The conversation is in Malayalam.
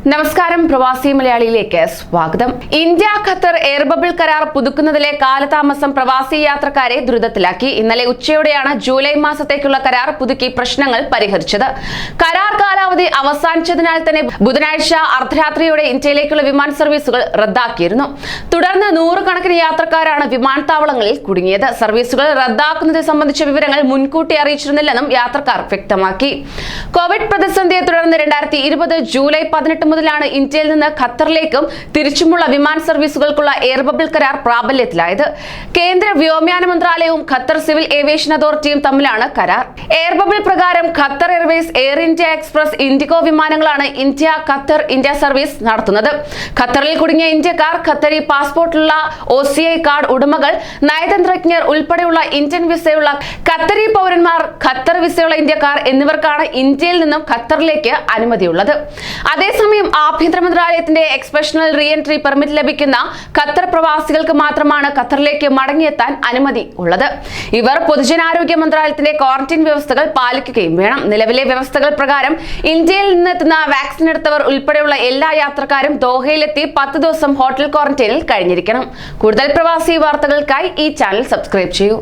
നമസ്കാരം, പ്രവാസി മലയാളിയിലേക്ക് സ്വാഗതം. ഇന്ത്യ ഖത്തർ എയർ ബബിൾ കരാർ പുതുക്കുന്നതിലെ കാലതാമസം പ്രവാസി യാത്രക്കാരെ ദുരിതത്തിലാക്കി. ഇന്നലെ ഉച്ചയോടെയാണ് ജൂലൈ മാസത്തേക്കുള്ള കരാർ പുതുക്കി പ്രശ്നങ്ങൾ പരിഹരിച്ചത്. കരാർ കാലാവധി അവസാനിച്ചതിനാൽ തന്നെ ബുധനാഴ്ച അർദ്ധരാത്രിയോടെ ഇന്ത്യയിലേക്കുള്ള വിമാന സർവീസുകൾ റദ്ദാക്കിയിരുന്നു. തുടർന്ന് നൂറുകണക്കിന് യാത്രക്കാരാണ് വിമാനത്താവളങ്ങളിൽ കുടുങ്ങിയത്. സർവീസുകൾ റദ്ദാക്കുന്നത് സംബന്ധിച്ച വിവരങ്ങൾ മുൻകൂട്ടി അറിയിച്ചിരുന്നില്ലെന്നും യാത്രക്കാർ വ്യക്തമാക്കി. കോവിഡ് പ്രതിസന്ധിയെ തുടർന്ന് 2020 ജൂലൈ 18 മുതലാണ് ഇന്ത്യയിൽ നിന്ന് ഖത്തറിലേക്കും തിരിച്ചുമുള്ള വിമാന സർവീസുകൾക്കുള്ള എയർ ബബിൾ കരാർ പ്രാബല്യത്തിലായത്. കേന്ദ്ര വ്യോമയാന മന്ത്രാലയവും ഖത്തർ സിവിൽ ഏവിയേഷൻ അതോറിറ്റിയും തമ്മിലാണ് കരാർ. എയർ ബബിൾ പ്രകാരം Qatar Airways, air India express, IndiGo വിമാനങ്ങളാണ് ഇന്ത്യ ഖത്തർ ഇന്ത്യ സർവീസ് നടത്തുന്നത്. ഖത്തറിൽ കുടുങ്ങിയ ഇന്ത്യക്കാർ, ഖത്തരി പാസ്പോർട്ടുള്ള OCI കാർഡ് ഉടമകൾ, നയതന്ത്രജ്ഞർ ഉൾപ്പെടെയുള്ള ഇന്ത്യൻ വിസയുള്ള ഖത്തരി പൗരന്മാർ, ഖത്തർ വിസയുള്ള ഇന്ത്യക്കാർ എന്നിവർക്കാണ് ഇന്ത്യയിൽ നിന്നും ഖത്തറിലേക്ക് അനുമതിയുള്ളത്. അതേസമയം ആഭ്യന്തര മന്ത്രാലയത്തിന്റെ എക്സ്പെഷണൽ റീ എൻട്രി പെർമിറ്റ് ലഭിക്കുന്ന ഖത്തർ പ്രവാസികൾക്ക് മാത്രമാണ് ഖത്തറിലേക്ക് മടങ്ങിയെത്താൻ അനുമതി ഉള്ളത്. ഇവർ പൊതുജനാരോഗ്യ മന്ത്രാലയത്തിന്റെ ക്വാറന്റൈൻ വ്യവസ്ഥകൾ പാലിക്കുകയും വേണം. നിലവിലെ വ്യവസ്ഥകൾ പ്രകാരം ഇന്ത്യയിൽ നിന്നെത്തുന്ന വാക്സിൻ എടുത്തവർ ഉൾപ്പെടെയുള്ള എല്ലാ യാത്രക്കാരും ദോഹയിലെത്തി 10 ദിവസം ഹോട്ടൽ ക്വാറന്റൈനിൽ കഴിഞ്ഞിരിക്കണം. കൂടുതൽ പ്രവാസി വാർത്തകൾക്കായി ഈ ചാനൽ സബ്സ്ക്രൈബ് ചെയ്യൂ.